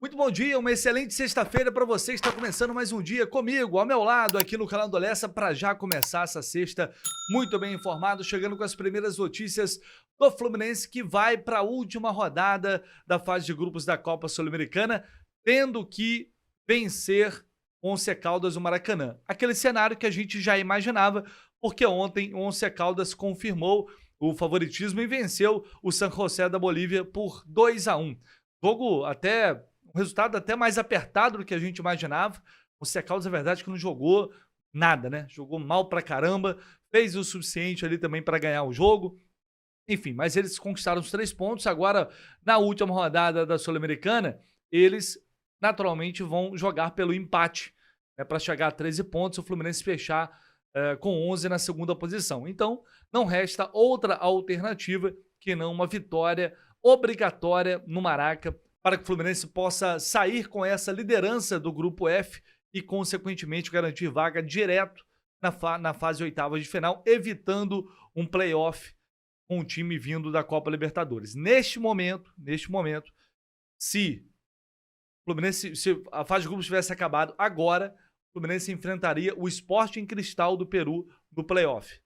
Muito bom dia, uma excelente sexta-feira para você que está começando mais um dia comigo, ao meu lado, aqui no canal do Lessa, para já começar essa sexta muito bem informado, chegando com as primeiras notícias do Fluminense, que vai para a última rodada da fase de grupos da Copa Sul-Americana, tendo que vencer o Once Caldas no Maracanã. Aquele cenário que a gente já imaginava, porque ontem o Once Caldas confirmou o favoritismo e venceu o San José da Bolívia por 2-1. Jogo até um resultado até mais apertado do que a gente imaginava. O Secaldes, é verdade, que não jogou nada, né? Jogou mal pra caramba, fez o suficiente ali também para ganhar o jogo. Enfim, mas eles conquistaram os 3 pontos. Agora, na última rodada da Sul-Americana, eles naturalmente vão jogar pelo empate, né, para chegar a 13 pontos, o Fluminense fechar com 11 na segunda posição. Então, não resta outra alternativa que não uma vitória obrigatória no Maraca, para que o Fluminense possa sair com essa liderança do Grupo F e, consequentemente, garantir vaga direto na fase oitavas de final, evitando um playoff com o time vindo da Copa Libertadores. Neste momento, se a fase de grupos tivesse acabado agora, o Fluminense enfrentaria o Sporting Cristal do Peru no playoff.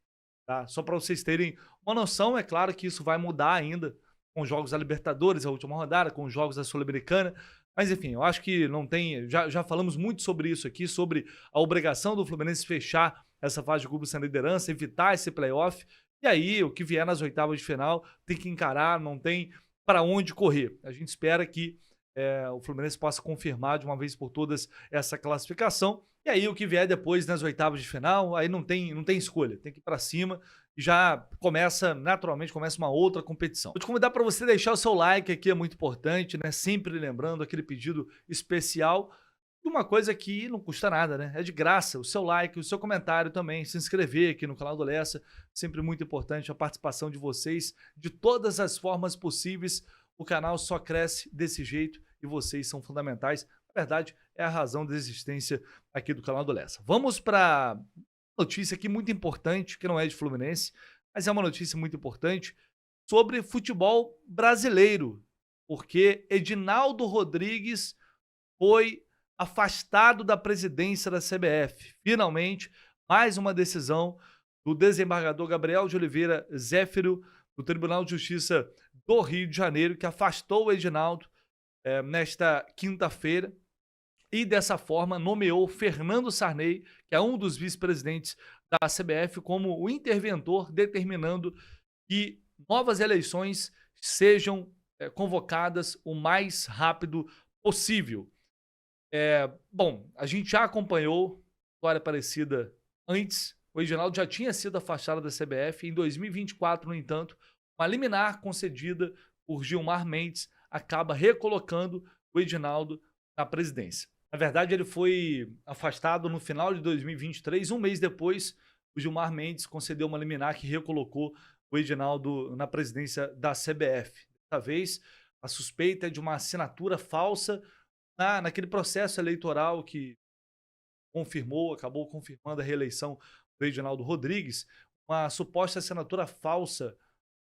Tá? Só para vocês terem uma noção, é claro que isso vai mudar ainda com os jogos da Libertadores, a última rodada, com os jogos da Sul-Americana. Mas, enfim, eu acho que não tem... Já falamos muito sobre isso aqui, sobre a obrigação do Fluminense fechar essa fase de grupos sem liderança, evitar esse playoff. E aí, o que vier nas oitavas de final, tem que encarar, não tem para onde correr. A gente espera que o Fluminense possa confirmar de uma vez por todas essa classificação. E aí, o que vier depois nas oitavas de final, aí não tem escolha, tem que ir para cima. E já naturalmente, começa uma outra competição. Vou te convidar para você deixar o seu like aqui, é muito importante, né? Sempre lembrando aquele pedido especial de uma coisa que não custa nada, né? É de graça, o seu like, o seu comentário também, se inscrever aqui no canal do Lessa, sempre muito importante a participação de vocês, de todas as formas possíveis. O canal só cresce desse jeito e vocês são fundamentais. Na verdade, é a razão da existência aqui do canal do Lessa. Vamos para notícia aqui muito importante, que não é de Fluminense, mas é uma notícia muito importante sobre futebol brasileiro, porque Edinaldo Rodrigues foi afastado da presidência da CBF. Finalmente, mais uma decisão do desembargador Gabriel de Oliveira Zéfiro, do Tribunal de Justiça do Rio de Janeiro, que afastou o Edinaldo nesta quinta-feira, e dessa forma nomeou Fernando Sarney, que é um dos vice-presidentes da CBF, como o interventor, determinando que novas eleições sejam convocadas o mais rápido possível. Bom, a gente já acompanhou história parecida antes. O Edinaldo já tinha sido afastado da CBF. Em 2024, no entanto, uma liminar concedida por Gilmar Mendes acaba recolocando o Edinaldo na presidência. Na verdade, ele foi afastado no final de 2023. Um mês depois, o Gilmar Mendes concedeu uma liminar que recolocou o Edinaldo na presidência da CBF. Dessa vez, a suspeita é de uma assinatura falsa naquele processo eleitoral que acabou confirmando a reeleição do Edinaldo Rodrigues, uma suposta assinatura falsa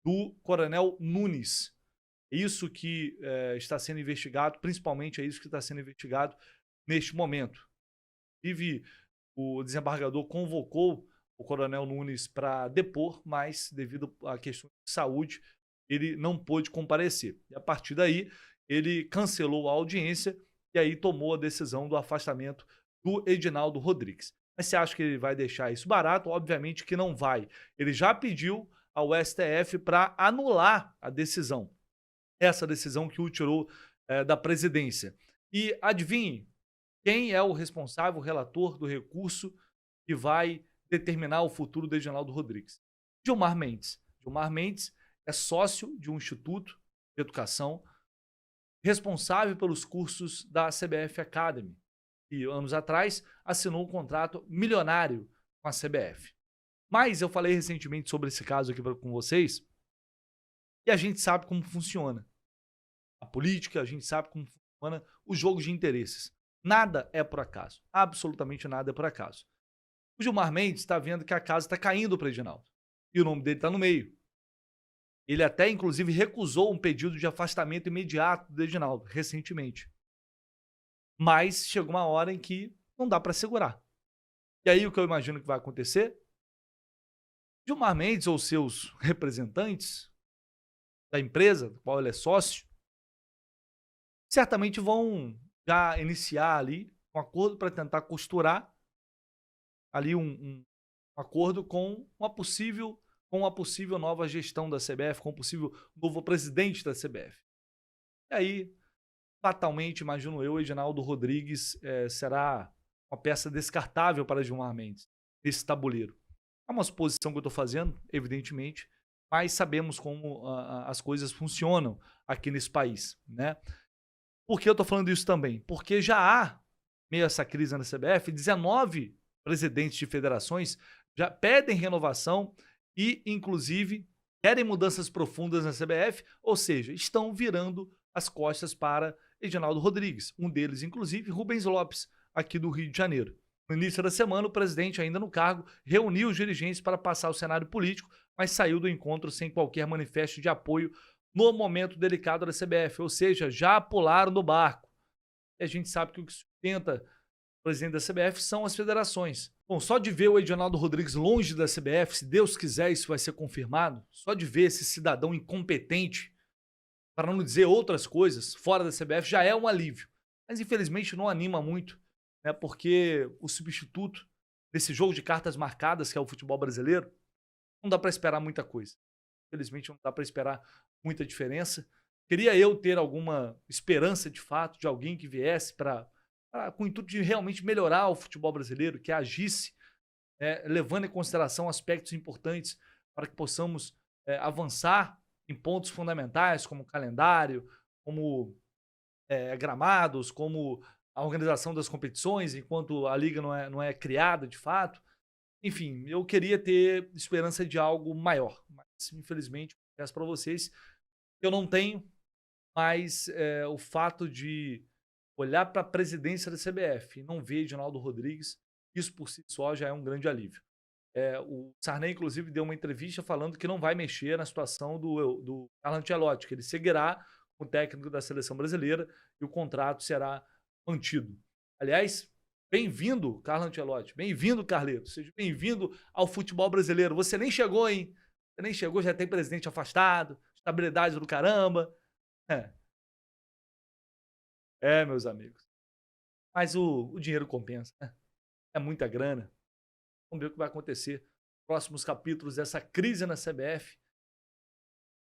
do Coronel Nunes. Isso que está sendo investigado, principalmente é isso que está sendo investigado neste momento. Inclusive, o desembargador convocou o Coronel Nunes para depor, mas devido a questões de saúde, ele não pôde comparecer. E a partir daí, ele cancelou a audiência e aí tomou a decisão do afastamento do Edinaldo Rodrigues. Mas você acha que ele vai deixar isso barato? Obviamente que não vai. Ele já pediu ao STF para anular a decisão. Essa decisão que o tirou da presidência. E adivinhe, quem é o responsável, o relator do recurso que vai determinar o futuro do Edinaldo Rodrigues? Gilmar Mendes. Gilmar Mendes é sócio de um instituto de educação responsável pelos cursos da CBF Academy. E anos atrás assinou um contrato milionário com a CBF. Mas eu falei recentemente sobre esse caso aqui com vocês e a gente sabe como funciona a política, a gente sabe como funciona o jogo de interesses. Nada é por acaso. Absolutamente nada é por acaso. O Gilmar Mendes está vendo que a casa está caindo para o Edinaldo. E o nome dele está no meio. Ele até, inclusive, recusou um pedido de afastamento imediato do Edinaldo, recentemente. mas chega uma hora em que não dá para segurar. E aí o que eu imagino que vai acontecer? Gilmar Mendes ou seus representantes da empresa, do qual ele é sócio, certamente vão já iniciar ali um acordo para tentar costurar ali um acordo com uma possível nova gestão da CBF, com um possível novo presidente da CBF. E aí, fatalmente, imagino eu, Edinaldo Rodrigues será uma peça descartável para Gilmar Mendes nesse tabuleiro. É uma suposição que eu estou fazendo, evidentemente, mas sabemos como as coisas funcionam aqui nesse país, né? Por que eu estou falando isso também? Porque já há, meio a essa crise na CBF, 19 presidentes de federações já pedem renovação e, inclusive, querem mudanças profundas na CBF, ou seja, estão virando as costas para Edinaldo Rodrigues. Um deles, inclusive, Rubens Lopes, aqui do Rio de Janeiro. No início da semana, o presidente, ainda no cargo, reuniu os dirigentes para passar o cenário político, mas saiu do encontro sem qualquer manifesto de apoio no momento delicado da CBF, ou seja, já pularam do barco. E a gente sabe que o que sustenta o presidente da CBF são as federações. Bom, só de ver o Edinaldo Rodrigues longe da CBF, se Deus quiser isso vai ser confirmado, só de ver esse cidadão incompetente, para não dizer outras coisas, fora da CBF, já é um alívio. Mas infelizmente não anima muito, né, porque o substituto desse jogo de cartas marcadas, que é o futebol brasileiro, não dá para esperar muita coisa. Infelizmente não dá para esperar muita diferença. Queria eu ter alguma esperança de fato de alguém que viesse com o intuito de realmente melhorar o futebol brasileiro, que agisse, levando em consideração aspectos importantes para que possamos avançar em pontos fundamentais, como calendário, como gramados, como a organização das competições, enquanto a liga não é criada de fato. Enfim, eu queria ter esperança de algo maior, mas infelizmente, peço para vocês, eu não tenho, mas o fato de olhar para a presidência da CBF e não ver Edinaldo Rodrigues, isso por si só já é um grande alívio. O Sarney, inclusive, deu uma entrevista falando que não vai mexer na situação do Carlo Ancelotti, que ele seguirá com o técnico da seleção brasileira e o contrato será mantido. Aliás, bem-vindo, Carlo Ancelotti. Bem-vindo, Carleto. Seja bem-vindo ao futebol brasileiro. Você nem chegou, hein? Você nem chegou, já tem presidente afastado, estabilidade do caramba. Meus amigos. Mas o dinheiro compensa, né? É muita grana. Vamos ver o que vai acontecer nos próximos capítulos dessa crise na CBF.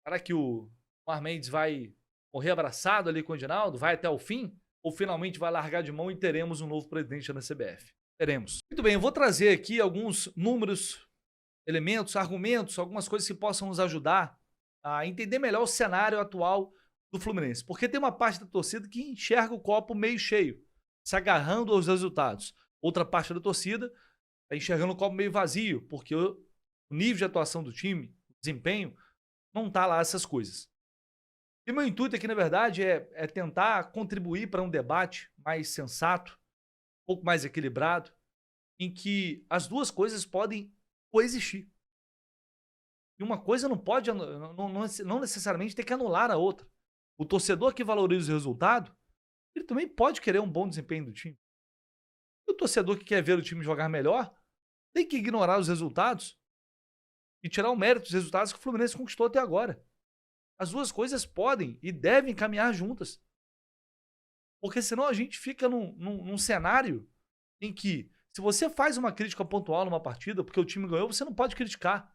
Será que o Gilmar Mendes vai morrer abraçado ali com o Edinaldo? Vai até o fim? Ou finalmente vai largar de mão e teremos um novo presidente na CBF? Teremos. Muito bem, eu vou trazer aqui alguns números, elementos, argumentos, algumas coisas que possam nos ajudar a entender melhor o cenário atual do Fluminense. Porque tem uma parte da torcida que enxerga o copo meio cheio, se agarrando aos resultados. Outra parte da torcida está enxergando o copo meio vazio, porque o nível de atuação do time, o desempenho, não está lá essas coisas. E o meu intuito aqui, na verdade, é tentar contribuir para um debate mais sensato, um pouco mais equilibrado, em que as duas coisas podem coexistir. E uma coisa não pode, não necessariamente ter que anular a outra. O torcedor que valoriza o resultado, ele também pode querer um bom desempenho do time. E o torcedor que quer ver o time jogar melhor, tem que ignorar os resultados e tirar o mérito dos resultados que o Fluminense conquistou até agora. As duas coisas podem e devem caminhar juntas. Porque senão a gente fica num cenário em que, se você faz uma crítica pontual numa partida, porque o time ganhou, você não pode criticar.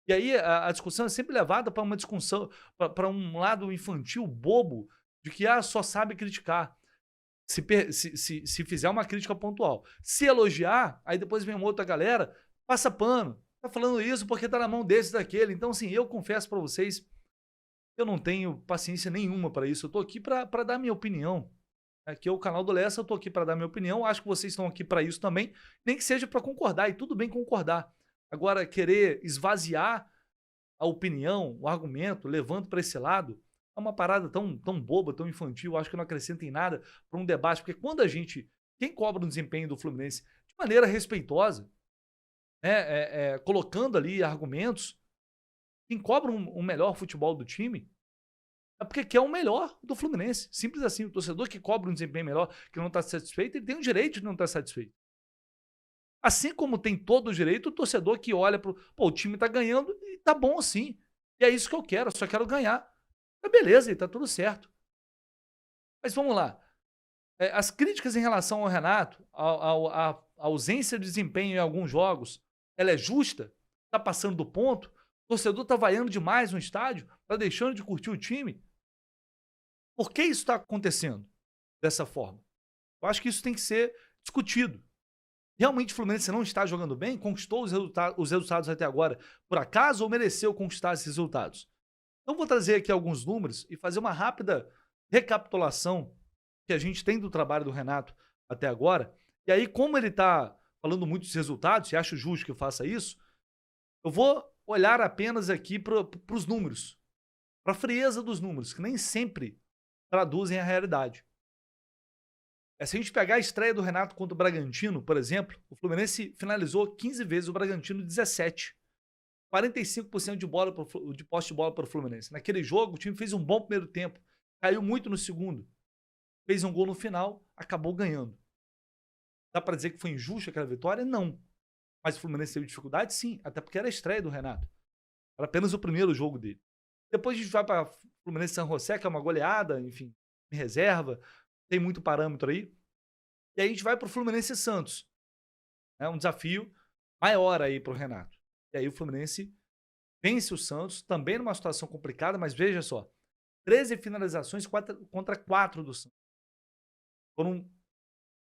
E aí a discussão é sempre levada para uma discussão, para um lado infantil, bobo, de que só sabe criticar. Se fizer uma crítica pontual. Se elogiar, aí depois vem uma outra galera, passa pano. Tá falando isso porque tá na mão desse daquele. Então, assim, eu confesso para vocês, eu não tenho paciência nenhuma para isso. Eu tô aqui para dar minha opinião. Aqui é o canal do Lessa, eu tô aqui para dar minha opinião. Acho que vocês estão aqui para isso também, nem que seja para concordar, e tudo bem concordar. Agora, querer esvaziar a opinião, o argumento, levando para esse lado, é uma parada tão boba, tão infantil, acho que não acrescenta em nada para um debate, porque quando quem cobra o desempenho do Fluminense de maneira respeitosa, colocando ali argumentos, quem cobra um melhor futebol do time, É porque quer o melhor do Fluminense. Simples assim. O torcedor que cobra um desempenho melhor, que não está satisfeito, ele tem o direito de não estar satisfeito. Assim como tem todo o direito o torcedor que olha pro... Pô, o time tá ganhando e tá bom assim. E é isso que eu quero, eu só quero ganhar. Tá beleza, e tá tudo certo. Mas vamos lá. As críticas em relação ao Renato, a ausência de desempenho em alguns jogos, ela é justa? Tá passando do ponto? O torcedor tá vaiando demais no estádio? Tá deixando de curtir o time? Por que isso está acontecendo dessa forma? Eu acho que isso tem que ser discutido. Realmente o Fluminense não está jogando bem? Conquistou os resultados até agora por acaso ou mereceu conquistar esses resultados? Então vou trazer aqui alguns números e fazer uma rápida recapitulação que a gente tem do trabalho do Renato até agora. E aí, como ele está falando muito dos resultados, e acho justo que eu faça isso, eu vou olhar apenas aqui para os números, para a frieza dos números, que nem sempre traduzem a realidade. Se a gente pegar a estreia do Renato contra o Bragantino, por exemplo, o Fluminense finalizou 15 vezes, o Bragantino 17. 45% de posse de bola para o Fluminense. Naquele jogo, o time fez um bom primeiro tempo, caiu muito no segundo, fez um gol no final, acabou ganhando. Dá para dizer que foi injusta aquela vitória? Não. Mas o Fluminense teve dificuldade? Sim, até porque era a estreia do Renato. Era apenas o primeiro jogo dele. Depois a gente vai para Fluminense San José, que é uma goleada, enfim, em reserva, tem muito parâmetro aí. E aí a gente vai para o Fluminense Santos. É um desafio maior aí para o Renato. E aí o Fluminense vence o Santos, também numa situação complicada, mas veja só, 13 finalizações contra 4 do Santos. Foram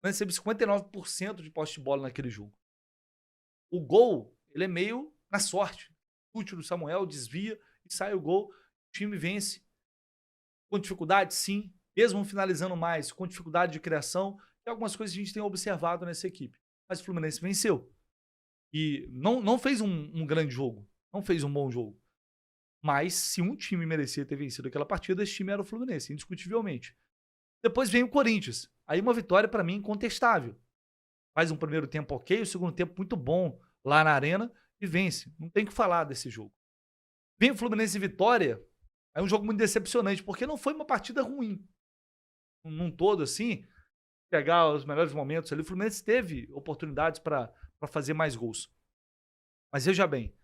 59% de posse de bola naquele jogo. O gol, ele é meio na sorte. Chute do Samuel, desvia e sai o gol, o time vence. Com dificuldade, sim, mesmo finalizando mais, com dificuldade de criação, e algumas coisas que a gente tem observado nessa equipe. Mas o Fluminense venceu. E não fez um grande jogo, não fez um bom jogo. Mas se um time merecia ter vencido aquela partida, esse time era o Fluminense, indiscutivelmente. Depois vem o Corinthians. Aí uma vitória para mim incontestável. Faz um primeiro tempo ok, o segundo tempo muito bom lá na arena e vence. Não tem o que falar desse jogo. Vem o Fluminense e Vitória. É um jogo muito decepcionante, porque não foi uma partida ruim. Num todo assim, pegar os melhores momentos ali, o Fluminense teve oportunidades para fazer mais gols. Mas veja bem,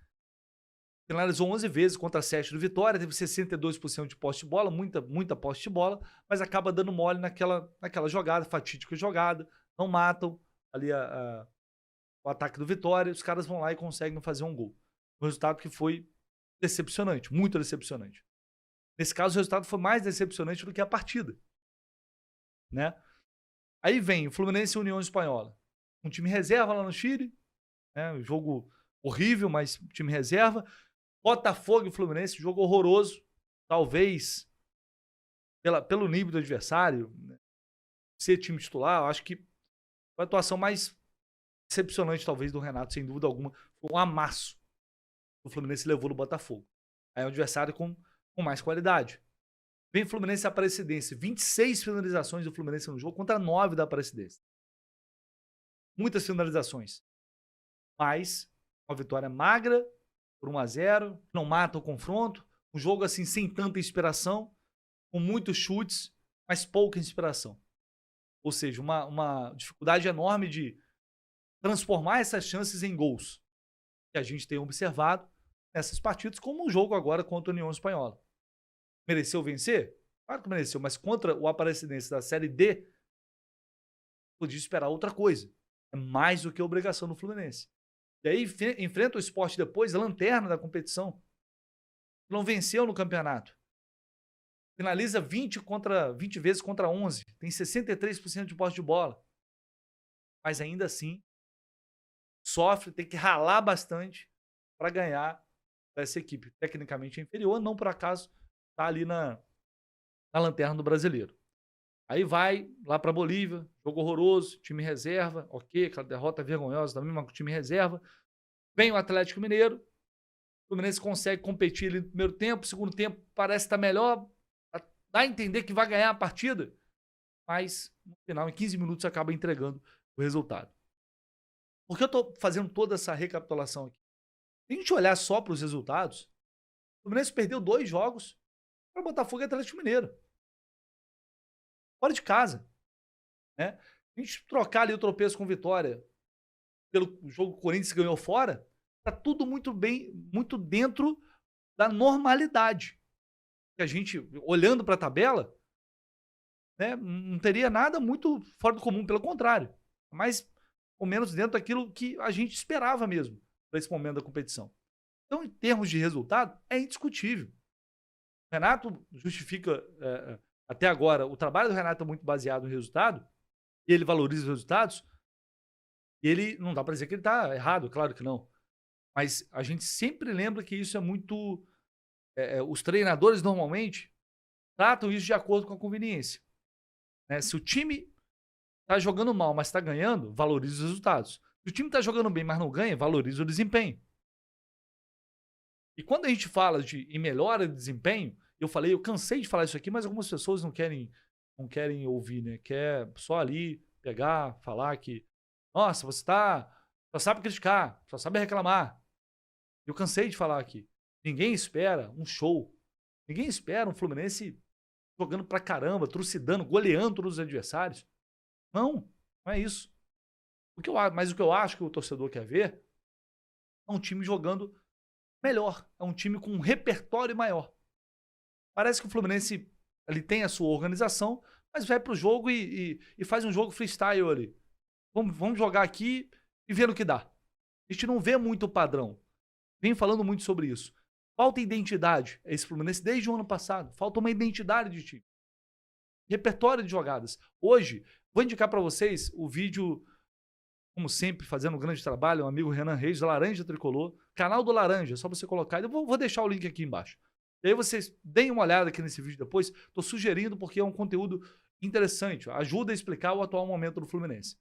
finalizou 11 vezes contra 7 do Vitória, teve 62% de posse de bola, muita posse de bola, mas acaba dando mole naquela jogada, fatídica jogada, não matam ali o ataque do Vitória, os caras vão lá e conseguem fazer um gol. Um resultado que foi decepcionante, muito decepcionante. Nesse caso, o resultado foi mais decepcionante do que a partida. Né? Aí vem o Fluminense e União Espanhola. Um time reserva lá no Chile, né? Um jogo horrível, mas time reserva. Botafogo e Fluminense, jogo horroroso. Talvez pelo nível do adversário, né? Ser time titular, eu acho que foi a atuação mais decepcionante, talvez, do Renato, sem dúvida alguma. Foi um amasso que o Fluminense levou no Botafogo. Aí é um adversário com mais qualidade. Vem o Fluminense e Aparecidense. 26 finalizações do Fluminense no jogo contra 9 da Aparecidense. Muitas finalizações. Mas uma vitória magra, por 1-0, não mata o confronto. Um jogo assim sem tanta inspiração, com muitos chutes, mas pouca inspiração. Ou seja, uma dificuldade enorme de transformar essas chances em gols. Que a gente tem observado nessas partidas, como o jogo agora contra a União Espanhola. Mereceu vencer? Claro que mereceu, mas contra o Aparecidense da Série D, podia esperar outra coisa. É mais do que obrigação do Fluminense. E aí enfrenta o Sport depois, a lanterna da competição. Não venceu no campeonato. Finaliza 20 vezes contra 11. Tem 63% de posse de bola. Mas ainda assim, sofre, tem que ralar bastante para ganhar dessa equipe. Tecnicamente é inferior, não por acaso está ali na lanterna do Brasileiro. Aí vai lá para Bolívia, jogo horroroso, time reserva, ok, aquela derrota vergonhosa também, mas com time reserva. Vem o Atlético Mineiro, o Fluminense consegue competir ali no primeiro tempo, segundo tempo parece estar melhor, dá a entender que vai ganhar a partida, mas no final, em 15 minutos, acaba entregando o resultado. Por que eu estou fazendo toda essa recapitulação aqui? Se a gente olhar só para os resultados, o Fluminense perdeu 2 jogos para Botafogo e Atlético Mineiro. Fora de casa. Né? A gente trocar ali o tropeço com vitória pelo jogo que o Corinthians ganhou fora, tá tudo muito bem, muito dentro da normalidade. Que a gente, olhando para a tabela, né, não teria nada muito fora do comum, pelo contrário. Mas, ou menos dentro daquilo que a gente esperava mesmo para esse momento da competição. Então, em termos de resultado, é indiscutível. O Renato justifica, até agora, o trabalho do Renato é muito baseado no resultado, e ele valoriza os resultados, e ele, não dá para dizer que ele está errado, claro que não. Mas a gente sempre lembra que isso é muito... os treinadores, normalmente, tratam isso de acordo com a conveniência. Né? Se o time está jogando mal, mas está ganhando, valoriza os resultados. Se o time está jogando bem, mas não ganha, valoriza o desempenho. E quando a gente fala em melhora de desempenho, eu cansei de falar isso aqui, mas algumas pessoas não querem ouvir, né? Quer só ali pegar, falar que, nossa, você só sabe criticar, só sabe reclamar. Eu cansei de falar aqui. Ninguém espera um show. Ninguém espera um Fluminense jogando pra caramba, trucidando, goleando todos os adversários. Não, não é isso. Mas o que eu acho que o torcedor quer ver é um time jogando melhor. É um time com um repertório maior. Parece que o Fluminense ele tem a sua organização, mas vai pro jogo e faz um jogo freestyle ali. Vamos jogar aqui e ver no que dá. A gente não vê muito padrão. Vem falando muito sobre isso. Falta identidade. Esse Fluminense desde o ano passado. Falta uma identidade de time. Repertório de jogadas. Hoje, vou indicar para vocês o vídeo, como sempre, fazendo um grande trabalho, um amigo Renan Reis, da Laranja Tricolor, canal do Laranja, só você colocar. Eu vou deixar o link aqui embaixo. E aí vocês deem uma olhada aqui nesse vídeo depois. Estou sugerindo porque é um conteúdo interessante. Ajuda a explicar o atual momento do Fluminense.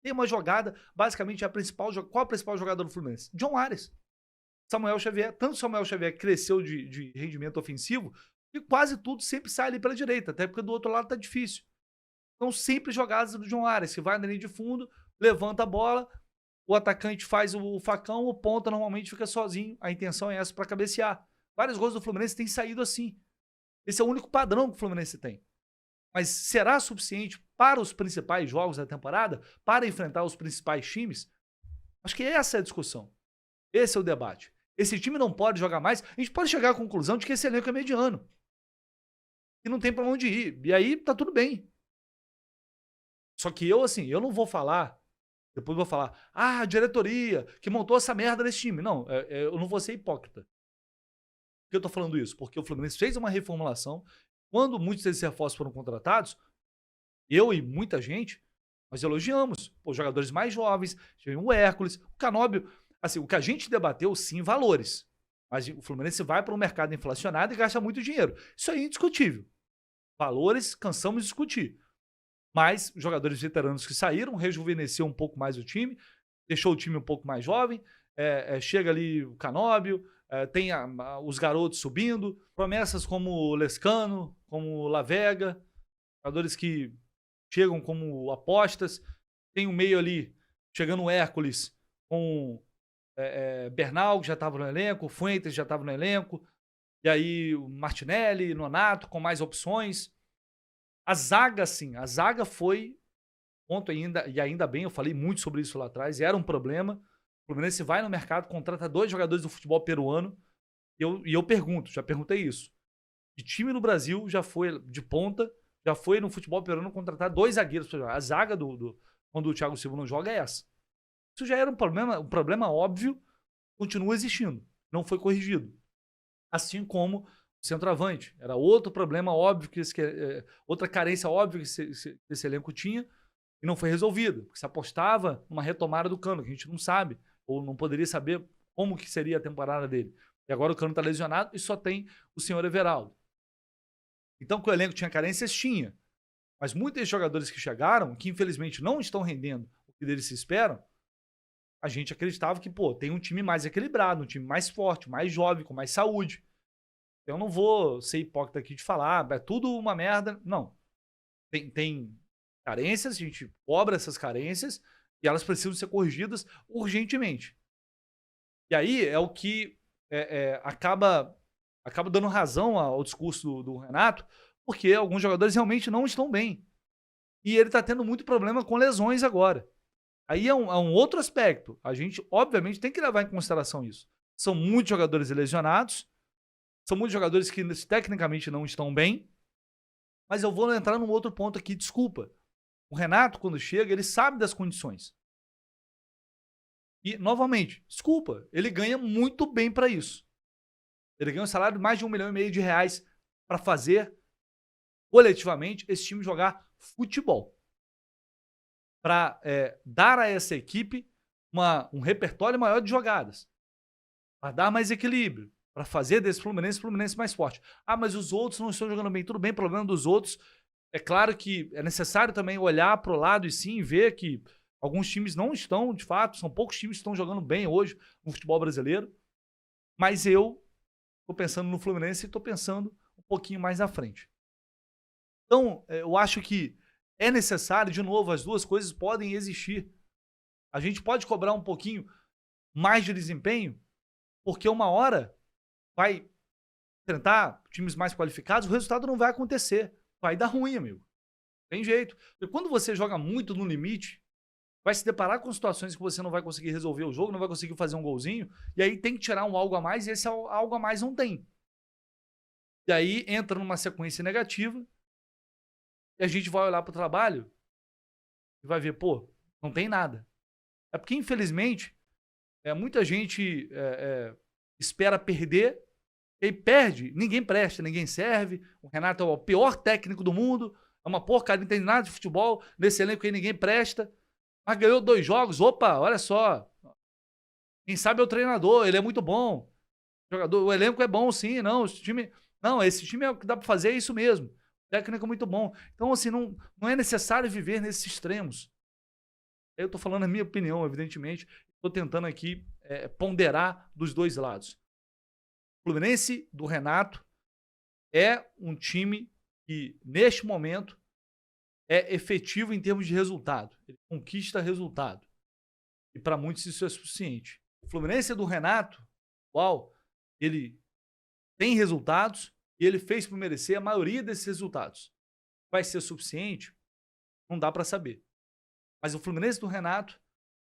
Tem uma jogada, basicamente a principal. Qual a principal jogada do Fluminense? John Ares. Samuel Xavier. Tanto Samuel Xavier cresceu de rendimento ofensivo e quase tudo sempre sai ali pela direita, até porque do outro lado tá difícil. Então sempre jogadas do John Ares, que vai na linha de fundo, levanta a bola, o atacante faz o facão, o ponta normalmente fica sozinho. A intenção é essa para cabecear. Vários gols do Fluminense têm saído assim. Esse é o único padrão que o Fluminense tem. Mas será suficiente para os principais jogos da temporada, para enfrentar os principais times? Acho que essa é a discussão. Esse é o debate. Esse time não pode jogar mais. A gente pode chegar à conclusão de que esse elenco é mediano. E não tem para onde ir. E aí tá tudo bem. Só que eu não vou falar, depois vou falar, a diretoria que montou essa merda desse time. Não, eu não vou ser hipócrita. Por que eu tô falando isso? Porque o Fluminense fez uma reformulação. Quando muitos desses reforços foram contratados, eu e muita gente, nós elogiamos os jogadores mais jovens, o Hércules, o Canóbio. Assim, o que a gente debateu, sim, valores. Mas o Fluminense vai para um mercado inflacionado e gasta muito dinheiro. Isso aí é indiscutível. Valores, cansamos de discutir. Mas jogadores veteranos que saíram, rejuvenesceu um pouco mais o time, deixou o time um pouco mais jovem. Chega ali o Canóbio, tem os garotos subindo, promessas como o Lescano, como o Lavega, jogadores que chegam como apostas. Tem um meio ali, chegando o Hércules com Bernal, que já estava no elenco, o Fuentes já estava no elenco, e aí o Martinelli, Nonato, com mais opções. A zaga, sim, a zaga foi ponto ainda, e ainda bem, eu falei muito sobre isso lá atrás, era um problema. O Fluminense vai no mercado, contrata 2 jogadores do futebol peruano, e eu pergunto, já perguntei isso. De time no Brasil já foi de ponta, já foi no futebol peruano contratar 2 zagueiros para jogar. A zaga quando o Thiago Silva não joga é essa. Isso já era um problema óbvio, continua existindo, não foi corrigido. Assim como o centroavante, era outro problema óbvio, outra carência óbvia que esse elenco tinha e não foi resolvido, porque se apostava numa retomada do Cano, que a gente não sabe, ou não poderia saber como que seria a temporada dele. E agora o Cano está lesionado e só tem o senhor Everaldo. Então, que o elenco tinha carências, tinha. Mas muitos desses jogadores que chegaram, que infelizmente não estão rendendo o que deles se esperam, a gente acreditava que, tem um time mais equilibrado, um time mais forte, mais jovem, com mais saúde. Eu não vou ser hipócrita aqui de falar, é tudo uma merda. Não. Tem carências, a gente cobra essas carências e elas precisam ser corrigidas urgentemente. E aí é o que acaba acabo dando razão ao discurso do Renato, porque alguns jogadores realmente não estão bem. E ele está tendo muito problema com lesões agora. Aí é um outro aspecto. A gente, obviamente, tem que levar em consideração isso. São muitos jogadores lesionados, são muitos jogadores que tecnicamente não estão bem, mas eu vou entrar num outro ponto aqui, desculpa. O Renato, quando chega, ele sabe das condições. E, novamente, desculpa, ele ganha muito bem para isso. Ele ganha um salário de mais de R$ 1,5 milhão para fazer, coletivamente, esse time jogar futebol. Para dar a essa equipe um repertório maior de jogadas. Para dar mais equilíbrio. Para fazer desse Fluminense mais forte. Ah, mas os outros não estão jogando bem. Tudo bem, problema dos outros. É claro que é necessário também olhar para o lado e sim ver que alguns times não estão, de fato, são poucos times que estão jogando bem hoje no futebol brasileiro. Mas eu estou pensando no Fluminense e estou pensando um pouquinho mais à frente. Então, eu acho que é necessário, de novo, as duas coisas podem existir. A gente pode cobrar um pouquinho mais de desempenho, porque uma hora vai enfrentar times mais qualificados, o resultado não vai acontecer. Vai dar ruim, amigo. Tem jeito. Porque quando você joga muito no limite, vai se deparar com situações que você não vai conseguir resolver o jogo, não vai conseguir fazer um golzinho, e aí tem que tirar um algo a mais, e esse algo a mais não tem. E aí entra numa sequência negativa, e a gente vai olhar para o trabalho e vai ver, pô, não tem nada. É porque, infelizmente, muita gente espera perder, e aí perde, ninguém presta, ninguém serve. O Renato é o pior técnico do mundo, é uma porcaria, não entende nada de futebol, nesse elenco aí ninguém presta. Mas ganhou 2 jogos, opa, olha só. Quem sabe é o treinador, ele é muito bom. O elenco é bom, sim, não, esse time é o que dá para fazer, é isso mesmo. O técnico é muito bom. Então, assim, não é necessário viver nesses extremos. Eu estou falando a minha opinião, evidentemente. Estou tentando aqui ponderar dos dois lados. O Fluminense do Renato é um time que, neste momento, é efetivo em termos de resultado. Ele conquista resultado. E para muitos isso é suficiente. O Fluminense do Renato, ele tem resultados e ele fez por merecer a maioria desses resultados. Vai ser suficiente? Não dá para saber. Mas o Fluminense do Renato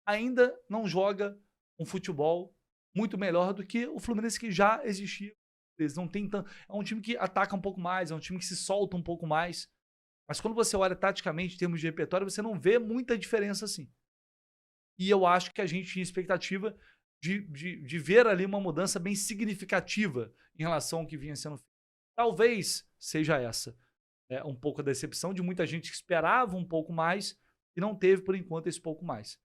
ainda não joga um futebol muito melhor do que o Fluminense que já existia. Eles não tem tanto. É um time que ataca um pouco mais, é um time que se solta um pouco mais. Mas quando você olha taticamente em termos de repertório, você não vê muita diferença assim. E eu acho que a gente tinha expectativa de ver ali uma mudança bem significativa em relação ao que vinha sendo feito. Talvez seja essa. Um pouco a decepção de muita gente que esperava um pouco mais e não teve, por enquanto, esse pouco mais.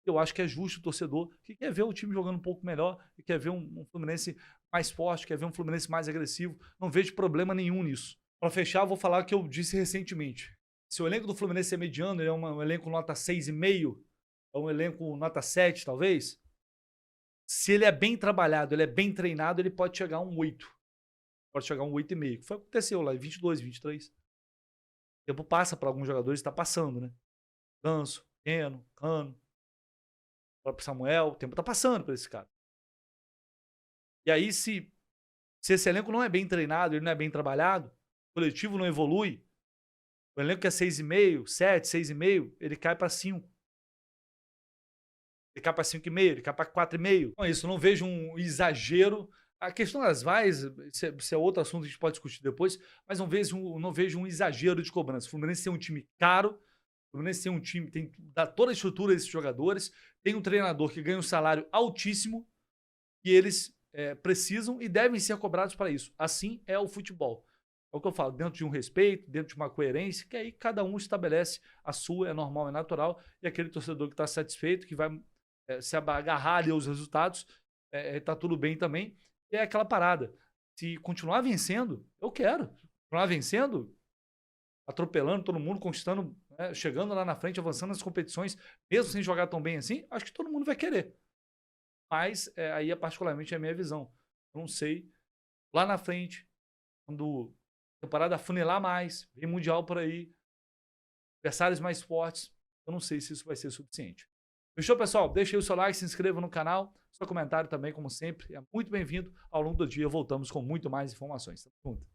Eu acho que é justo o torcedor que quer ver o time jogando um pouco melhor, que quer ver um Fluminense mais forte, quer ver um Fluminense mais agressivo. Não vejo problema nenhum nisso. Para fechar, eu vou falar o que eu disse recentemente. Se o elenco do Fluminense é mediano, ele é um elenco nota 6,5, é um elenco nota 7, talvez. Se ele é bem trabalhado, ele é bem treinado, ele pode chegar a um 8. Pode chegar a um 8,5. Que foi o que aconteceu lá em 22, 23. O tempo passa para alguns jogadores, está passando, né? Ganso, Keno, Cano, o próprio Samuel, o tempo está passando para esse cara. E aí, se esse elenco não é bem treinado, ele não é bem trabalhado, o coletivo não evolui, o elenco que é 6,5, 7, 6,5, ele cai para 5. Ele cai para 5,5, ele cai para 4,5. Então é isso, eu não vejo um exagero. A questão das vaias, isso é outro assunto que a gente pode discutir depois, mas não vejo um exagero de cobrança. O Fluminense tem um time caro, o Fluminense tem um time, dá toda a estrutura desses jogadores, tem um treinador que ganha um salário altíssimo e eles precisam e devem ser cobrados para isso. Assim é o futebol. É o que eu falo, dentro de um respeito, dentro de uma coerência, que aí cada um estabelece a sua, é normal, é natural, e aquele torcedor que está satisfeito, que vai se agarrar ali aos resultados, tá tudo bem também. E é aquela parada. Se continuar vencendo, eu quero. Continuar vencendo, atropelando todo mundo, conquistando, chegando lá na frente, avançando nas competições, mesmo sem jogar tão bem assim, acho que todo mundo vai querer. Mas aí é particularmente a minha visão. Eu não sei, lá na frente, quando a temporada afunilar mais, vem Mundial por aí, adversários mais fortes, eu não sei se isso vai ser suficiente. Fechou, pessoal? Deixa aí o seu like, se inscreva no canal. Seu comentário também, como sempre, é muito bem-vindo. Ao longo do dia voltamos com muito mais informações. Tamo junto.